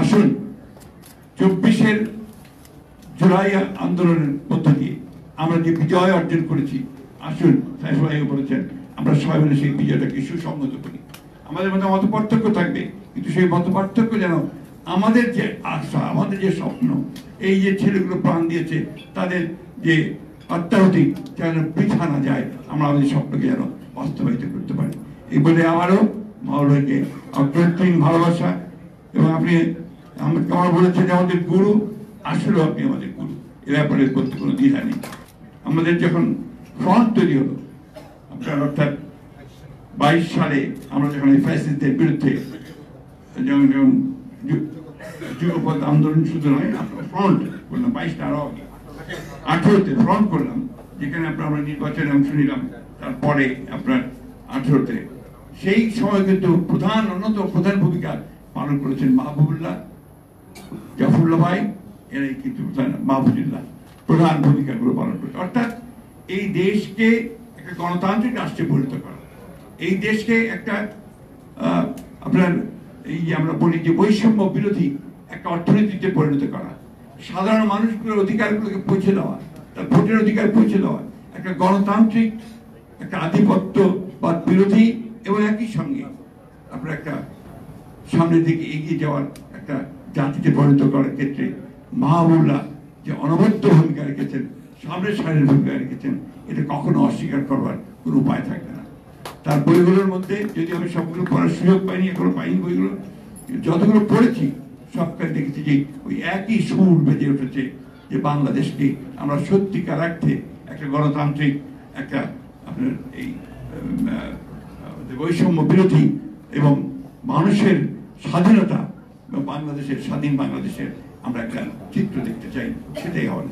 আসুন 24-এর জুলাই আন্দোলনের মধ্য দিয়ে আমরা যে বিজয় অর্জন করেছি, আসুন সাহেব বলেছেন আমরা সবাই মিলে সেই বিজয়টাকে সুসংহত করি। আমাদের মধ্যে মত পার্থক্য থাকবে, কিন্তু সেই মত পার্থক্য যেন আমাদের যে আশা, আমাদের যে স্বপ্ন, এই যে ছেলেগুলো প্রাণ দিয়েছে তাদের যে আত্মাহুতি যেন বৃথা না যায়, আমরা আমাদের স্বপ্নকে যেন বাস্তবায়িত করতে পারি। এই বলে আমারও মাওলানাকে অকৃত্রিম ভালোবাসা, এবং আপনি আমার বলেছেন যে আমাদের গুরু, আসলে আপনি আমাদের গুরু, এ ব্যাপারে করতে কোনো দ্বিধা নেই। আমাদের যখন ফ্রন্ট তৈরি হলো আপনার, অর্থাৎ 22 সালে আমরা যখন এই ফ্যাসিস্টদের বিরুদ্ধে যেমন যুগপৎ আন্দোলন শুধু নয়, আমরা ফ্রন্ট করলাম 22টা, আরো 18তে ফ্রন্ট করলাম, যেখানে আমরা নির্বাচনে অংশ নিলাম। তারপরে আপনার 18তে সেই সময় কিন্তু অন্যতম প্রধান ভূমিকা পালন করেছেন মাহবুবুল্লাহ, জাফরুল্লাহ ভাই, এরাই কিন্তু মাহবুবুল্লাহ প্রধান ভূমিকাগুলো পালন করেছে। অর্থাৎ এই দেশকে একটা গণতান্ত্রিক রাষ্ট্রে পরিণত করা, এই দেশকে একটা আপনার এই যে আমরা বলি যে বৈষম্য বিরোধী একটা অর্থনীতিতে পরিণত করা, সাধারণ মানুষগুলোর অধিকারগুলোকে পৌঁছে দেওয়া, তার ভোটের অধিকার পৌঁছে দেওয়া, একটা গণতান্ত্রিক একটা আধিপত্যবাদ বিরোধী এবং একই সঙ্গে আপনার একটা সামনের দিকে এগিয়ে যাওয়ার একটা জাতিতে পরিণত করার ক্ষেত্রে মাহবুবুল্লাহ যে অনবদ্য ভূমিকা রেখেছেন, সামনের সারির ভূমিকা রেখেছেন, এটা কখনো অস্বীকার করবার কোনো উপায় থাকবে না। তার বইগুলোর মধ্যে যদি আমি সবগুলো পড়ার সুযোগ পাইনি, এখনো পাইনি, বইগুলো যতগুলো পড়েছি সবটাই দেখেছি যে ওই একই সুর বেজে উঠেছে যে বাংলাদেশকে আমরা সত্যিকার অর্থে একটা গণতান্ত্রিক একটা আপনার এই বৈষম্য বিরোধী এবং মানুষের স্বাধীনতা, বাংলাদেশের স্বাধীন বাংলাদেশের আমরা একটা চিত্র দেখতে চাই, সেটাই হওয়া।